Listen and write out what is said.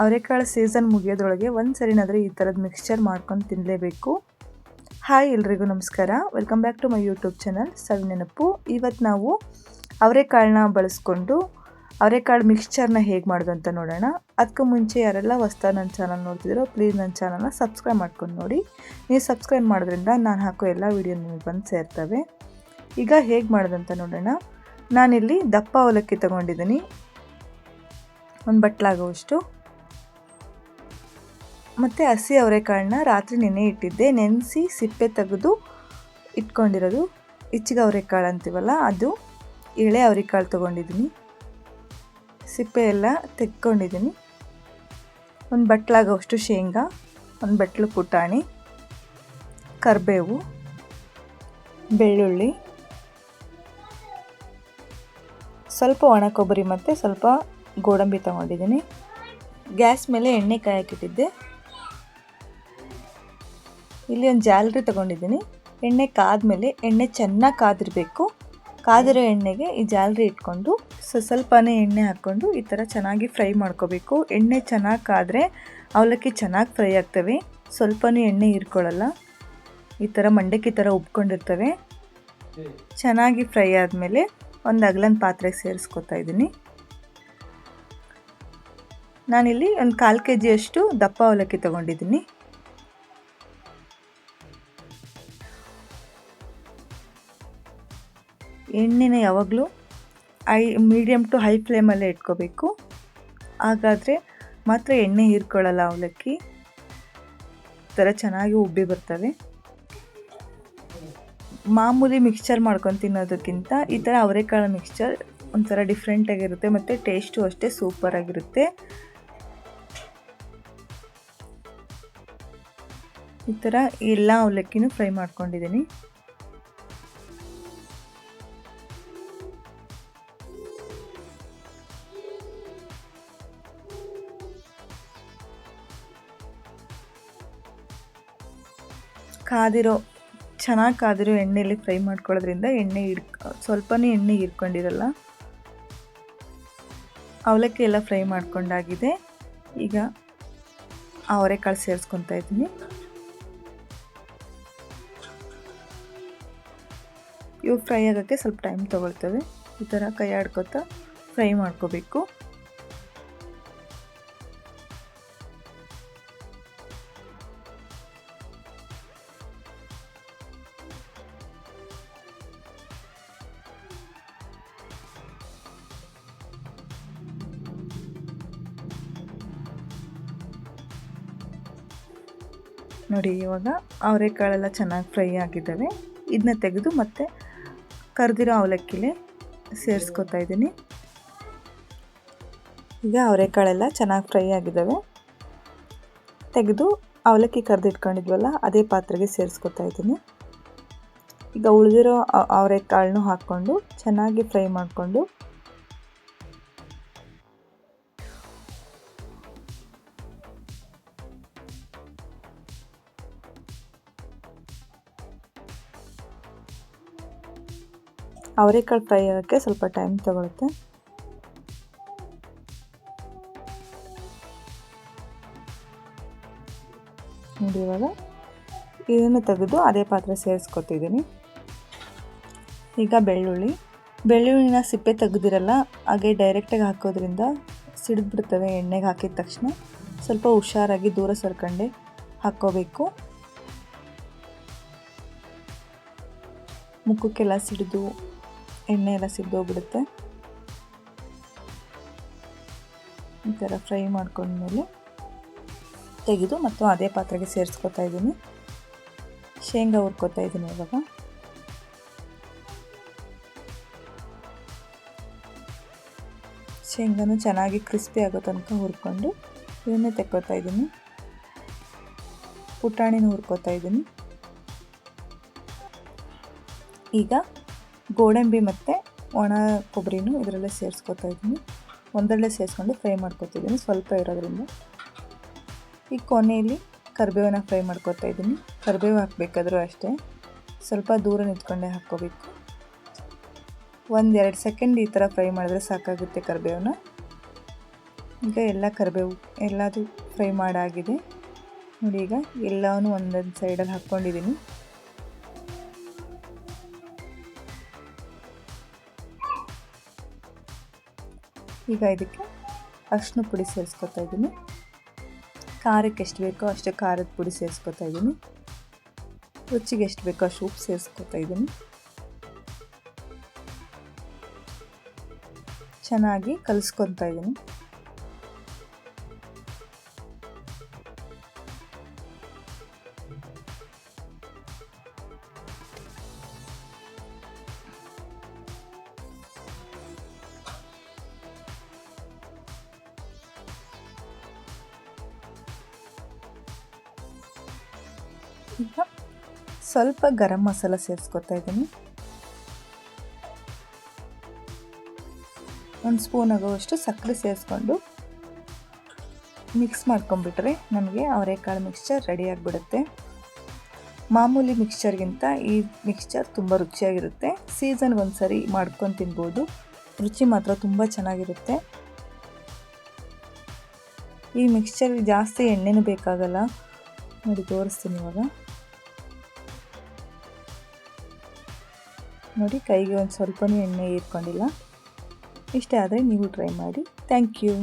ಅವರೆಕಾಳು ಸೀಸನ್ ಮುಗಿಯೋದ್ರೊಳಗೆ ಒಂದು ಸರಿನಾದರೂ ಈ ಥರದ ಮಿಕ್ಸ್ಚರ್ ಮಾಡ್ಕೊಂಡು ತಿನ್ನಲೇಬೇಕು. ಹಾಯ್ ಎಲ್ರಿಗೂ ನಮಸ್ಕಾರ, welcome back to my YouTube channel Savi Nenapu. ಇವತ್ತು ನಾವು ಅವರೆಕಾಳನ್ನ ಬಳಸ್ಕೊಂಡು ಅವರೆಕಾಳು ಮಿಕ್ಸ್ಚರ್ನ ಹೇಗೆ ಮಾಡೋದು ಅಂತ ನೋಡೋಣ. ಅದಕ್ಕೂ ಮುಂಚೆ ಯಾರೆಲ್ಲ ಹೊಸ್ದಾಗಿ ನನ್ನ ಚಾನಲ್ ನೋಡ್ತಿದ್ದೀರೋ ಪ್ಲೀಸ್ ನನ್ನ ಚಾನಲ್ನ ಸಬ್ಸ್ಕ್ರೈಬ್ ಮಾಡ್ಕೊಂಡು ನೋಡಿ. ನೀವು ಸಬ್ಸ್ಕ್ರೈಬ್ ಮಾಡೋದ್ರಿಂದ ನಾನು ಹಾಕೋ ಎಲ್ಲ ವೀಡಿಯೋ ನಿಮಗೆ ಬಂದು ಸೇರ್ತವೆ. ಈಗ ಹೇಗೆ ಮಾಡೋದಂತ ನೋಡೋಣ. ನಾನಿಲ್ಲಿ ದಪ್ಪ ಅವಲಕ್ಕಿ ತೊಗೊಂಡಿದ್ದೀನಿ, ಒಂದು ಬಟ್ಲಾಗುವಷ್ಟು. ಮತ್ತು ಹಸಿ ಅವರೆಕಾಳನ್ನ ರಾತ್ರಿ ನೆನೆ ಇಟ್ಟಿದ್ದೆ. ನೆನೆಸಿ ಸಿಪ್ಪೆ ತೆಗೆದು ಇಟ್ಕೊಂಡಿರೋದು ಇಚ್ಚಿಗೆ ಅವರೆಕಾಳು ಅಂತೀವಲ್ಲ, ಅದು ಎಳೆ ಅವರೆಕಾಳು ತೊಗೊಂಡಿದ್ದೀನಿ. ಸಿಪ್ಪೆ ಎಲ್ಲ ತೆಕ್ಕೊಂಡಿದ್ದೀನಿ. ಒಂದು ಬಟ್ಲಾಗುವಷ್ಟು ಶೇಂಗಾ, ಒಂದು ಬಟ್ಲು ಪುಟಾಣಿ, ಕರಿಬೇವು, ಬೆಳ್ಳುಳ್ಳಿ, ಸ್ವಲ್ಪ ಒಣ ಕೊಬ್ಬರಿ ಮತ್ತು ಸ್ವಲ್ಪ ಗೋಡಂಬಿ ತೊಗೊಂಡಿದ್ದೀನಿ. ಗ್ಯಾಸ್ ಮೇಲೆ ಎಣ್ಣೆ ಕಾಯಕ್ಕಿಟ್ಟಿದ್ದೆ. ಇಲ್ಲಿ ಒಂದು ಜಾಲರಿ ತೊಗೊಂಡಿದ್ದೀನಿ. ಎಣ್ಣೆ ಕಾದ್ಮೇಲೆ ಎಣ್ಣೆ ಚೆನ್ನಾಗಿ ಕಾದಿರಬೇಕು. ಕಾದಿರೋ ಎಣ್ಣೆಗೆ ಈ ಜಾಲರಿ ಇಟ್ಕೊಂಡು ಸ್ವಲ್ಪನೇ ಎಣ್ಣೆ ಹಾಕ್ಕೊಂಡು ಈ ಥರ ಚೆನ್ನಾಗಿ ಫ್ರೈ ಮಾಡ್ಕೋಬೇಕು. ಎಣ್ಣೆ ಚೆನ್ನಾಗಿ ಕಾದರೆ ಅವಲಕ್ಕಿ ಚೆನ್ನಾಗಿ ಫ್ರೈ ಆಗ್ತವೆ, ಸ್ವಲ್ಪನೂ ಎಣ್ಣೆ ಹೀರ್ಕೊಳ್ಳಲ್ಲ. ಈ ಥರ ಮಂಡಕ್ಕಿ ಥರ ಉಬ್ಕೊಂಡಿರ್ತವೆ. ಚೆನ್ನಾಗಿ ಫ್ರೈ ಆದಮೇಲೆ ಒಂದು ಅಗಲನ ಪಾತ್ರೆಗೆ ಸೇರಿಸ್ಕೊತಾ ಇದ್ದೀನಿ. ನಾನಿಲ್ಲಿ ಒಂದು 1/4 kg ದಪ್ಪ ಅವಲಕ್ಕಿ ತೊಗೊಂಡಿದ್ದೀನಿ. ಎಣ್ಣೆನ ಯಾವಾಗಲೂ ಮೀಡಿಯಮ್ ಟು ಹೈ ಫ್ಲೇಮಲ್ಲೇ ಇಟ್ಕೋಬೇಕು. ಹಾಗಾದರೆ ಮಾತ್ರ ಎಣ್ಣೆ ಹೀರ್ಕೊಳ್ಳಲ್ಲ ಅವಲಕ್ಕಿ. ಈ ಥರ ಚೆನ್ನಾಗಿ ಉಬ್ಬಿ ಬರ್ತವೆ. ಮಾಮೂಲಿ ಮಿಕ್ಸ್ಚರ್ ಮಾಡ್ಕೊಂಡು ತಿನ್ನೋದಕ್ಕಿಂತ ಈ ಥರ ಅವರೆಕಾಳು ಮಿಕ್ಸ್ಚರ್ ಒಂಥರ ಡಿಫ್ರೆಂಟಾಗಿರುತ್ತೆ ಮತ್ತು ಟೇಸ್ಟು ಅಷ್ಟೇ ಸೂಪರಾಗಿರುತ್ತೆ. ಈ ಥರ ಎಲ್ಲ ಅವಲಕ್ಕಿನೂ ಫ್ರೈ ಮಾಡ್ಕೊಂಡಿದ್ದೀನಿ. ಚೆನ್ನಾಗಿ ಕಾದಿರೋ ಎಣ್ಣೆಯಲ್ಲಿ ಫ್ರೈ ಮಾಡ್ಕೊಳ್ಳೋದ್ರಿಂದ ಸ್ವಲ್ಪನೇ ಎಣ್ಣೆ ಹೀರ್ಕೊಂಡಿರಲ್ಲ. ಅವಲಕ್ಕಿ ಎಲ್ಲ ಫ್ರೈ ಮಾಡ್ಕೊಂಡಾಗಿದೆ. ಈಗ ಅವರೆಕಾಳು ಸೇರಿಸ್ಕೊತಾ ಇದ್ದೀನಿ. ಇವು ಫ್ರೈ ಆಗೋಕ್ಕೆ ಸ್ವಲ್ಪ ಟೈಮ್ ತೊಗೊಳ್ತವೆ. ಈ ಥರ ಕೈ ಆಡ್ಕೊತಾ ಫ್ರೈ ಮಾಡ್ಕೋಬೇಕು. ನೋಡಿ, ಇವಾಗ ಅವರೆಕಾಳೆಲ್ಲ ಚೆನ್ನಾಗಿ ಫ್ರೈ ಆಗಿದ್ದಾವೆ. ಇದನ್ನ ತೆಗೆದು ಮತ್ತೆ ಕರೆದಿರೋ ಅವಲಕ್ಕಿಲೇ ಸೇರಿಸ್ಕೊತಾ ಇದ್ದೀನಿ. ಈಗ ಅವರೆಕಾಳೆಲ್ಲ ಚೆನ್ನಾಗಿ ಫ್ರೈ ಆಗಿದ್ದಾವೆ. ತೆಗೆದು ಅವಲಕ್ಕಿ ಕರೆದಿಟ್ಕೊಂಡಿದ್ವಲ್ಲ ಅದೇ ಪಾತ್ರೆಗೆ ಸೇರಿಸ್ಕೊತಾ ಇದ್ದೀನಿ. ಈಗ ಉಳಿದಿರೋ ಅವರೆಕಾಳನ್ನು ಹಾಕ್ಕೊಂಡು ಚೆನ್ನಾಗಿ ಫ್ರೈ ಮಾಡಿಕೊಂಡು ಅವರೆಕಾಳು ಫ್ರೈ ಆಗೋಕ್ಕೆ ಸ್ವಲ್ಪ ಟೈಮ್ ತಗೊಳುತ್ತೆ. ನೋಡಿ, ಇವಾಗ ಇದನ್ನು ತೆಗೆದು ಅದೇ ಪಾತ್ರೆ ಸೇರಿಸ್ಕೊತಿದ್ದೀನಿ. ಈಗ ಬೆಳ್ಳುಳ್ಳಿನ ಸಿಪ್ಪೆ ತೆಗೆದಿರಲ್ಲ, ಹಾಗೆ ಡೈರೆಕ್ಟಾಗಿ ಹಾಕೋದ್ರಿಂದ ಸಿಡಿದ್ಬಿಡ್ತವೆ. ಎಣ್ಣೆಗೆ ಹಾಕಿದ ತಕ್ಷಣ ಸ್ವಲ್ಪ ಹುಷಾರಾಗಿ ದೂರ ಸರ್ಕೊಂಡೆ ಹಾಕ್ಕೋಬೇಕು. ಮುಖಕ್ಕೆಲ್ಲ ಸಿಡಿದು ಎಣ್ಣೆ ಎಲ್ಲ ಸಿಡ್ದೋಗ್ಬಿಡುತ್ತೆ. ಈ ಥರ ಫ್ರೈ ಮಾಡ್ಕೊಂಡ್ಮೇಲೆ ತೆಗೆದು ಮತ್ತು ಅದೇ ಪಾತ್ರೆಗೆ ಸೇರಿಸ್ಕೊತಾ ಇದ್ದೀನಿ. ಶೇಂಗಾ ಹುರ್ಕೊತಾ ಇದ್ದೀನಿ. ಇವಾಗ ಶೇಂಗಾನು ಚೆನ್ನಾಗಿ ಕ್ರಿಸ್ಪಿ ಆಗೋ ತನಕ ಹುರ್ಕೊಂಡು ಇವನ್ನೇ ತೆಕ್ಕೋತಾ ಇದ್ದೀನಿ. ಪುಟಾಣಿನೂ ಹುರ್ಕೋತಾ ಇದ್ದೀನಿ. ಈಗ ಗೋಡಂಬಿ ಮತ್ತು ಒಣ ಕೊಬ್ಬರಿನೂ ಇದರಲ್ಲೇ ಸೇರಿಸ್ಕೊತಾ ಇದ್ದೀನಿ. ಒಂದರಲ್ಲೇ ಸೇರಿಸ್ಕೊಂಡು ಫ್ರೈ ಮಾಡ್ಕೊತಿದ್ದೀನಿ, ಸ್ವಲ್ಪ ಇರೋದ್ರಿಂದ. ಈಗ ಕೊನೆಯಲ್ಲಿ ಕರಿಬೇವನ್ನ ಫ್ರೈ ಮಾಡ್ಕೊತಾ ಇದ್ದೀನಿ. ಕರಿಬೇವು ಹಾಕಬೇಕಾದ್ರೂ ಅಷ್ಟೇ ಸ್ವಲ್ಪ ದೂರ ನಿಂತ್ಕೊಂಡೇ ಹಾಕ್ಕೋಬೇಕು. 1-2 ಸೆಕೆಂಡ್ ಈ ಥರ ಫ್ರೈ ಮಾಡಿದ್ರೆ ಸಾಕಾಗುತ್ತೆ ಕರಿಬೇವನ್ನ. ಈಗ ಎಲ್ಲ ಕರಿಬೇವು ಎಲ್ಲದು ಫ್ರೈ ಮಾಡಾಗಿದೆ ನೋಡಿ. ಈಗ ಎಲ್ಲವೂ ಒಂದೊಂದು ಸೈಡಲ್ಲಿ ಹಾಕ್ಕೊಂಡಿದ್ದೀನಿ. ಈಗ ಇದಕ್ಕೆ ಅರಿಶಿನ ಪುಡಿ ಸೇರಿಸ್ಕೊತಾ ಇದ್ದೀನಿ. ಖಾರಕ್ಕೆ ಎಷ್ಟು ಬೇಕೋ ಅಷ್ಟು ಖಾರದ ಪುಡಿ ಸೇರಿಸ್ಕೊತಾ ಇದ್ದೀನಿ. ರುಚಿಗೆ ಎಷ್ಟು ಬೇಕೋ ಅಷ್ಟು ಉಪ್ಪು ಸೇರಿಸ್ಕೊತಾ ಇದ್ದೀನಿ. ಚೆನ್ನಾಗಿ ಕಲಿಸ್ಕೊತಾ ಇದ್ದೀನಿ. ಈಗ ಸ್ವಲ್ಪ ಗರಂ ಮಸಾಲ ಸೇರಿಸ್ಕೊತಾ ಇದ್ದೀನಿ. 1 ಸ್ಪೂನ್ ಆಗುವಷ್ಟು ಸಕ್ಕರೆ ಸೇರಿಸ್ಕೊಂಡು ಮಿಕ್ಸ್ ಮಾಡ್ಕೊಂಡ್ಬಿಟ್ರೆ ನಮಗೆ ಅವರೆಕಾಳು ಮಿಕ್ಸ್ಚರ್ ರೆಡಿ ಆಗಿಬಿಡುತ್ತೆ. ಮಾಮೂಲಿ ಮಿಕ್ಸ್ಚರ್ಗಿಂತ ಈ ಮಿಕ್ಸ್ಚರ್ ತುಂಬ ರುಚಿಯಾಗಿರುತ್ತೆ. ಸೀಸನ್ಗೆ ಒಂದು ಸರಿ ಮಾಡ್ಕೊಂಡು ತಿನ್ಬೋದು. ರುಚಿ ಮಾತ್ರ ತುಂಬ ಚೆನ್ನಾಗಿರುತ್ತೆ. ಈ ಮಿಕ್ಸ್ಚರ್ ಜಾಸ್ತಿ ಎಣ್ಣೆನೂ ಬೇಕಾಗಲ್ಲ ನೋಡಿ, ತೋರಿಸ್ತೀನಿ ಇವಾಗ ನೋಡಿ. ಕೈಗೆ ಒಂದು ಸ್ವಲ್ಪನೂ ಎಣ್ಣೆ ಇಟ್ಕೊಂಡಿಲ್ಲ. ಇಷ್ಟ ಆದರೆ ನೀವು ಟ್ರೈ ಮಾಡಿ. Thank you.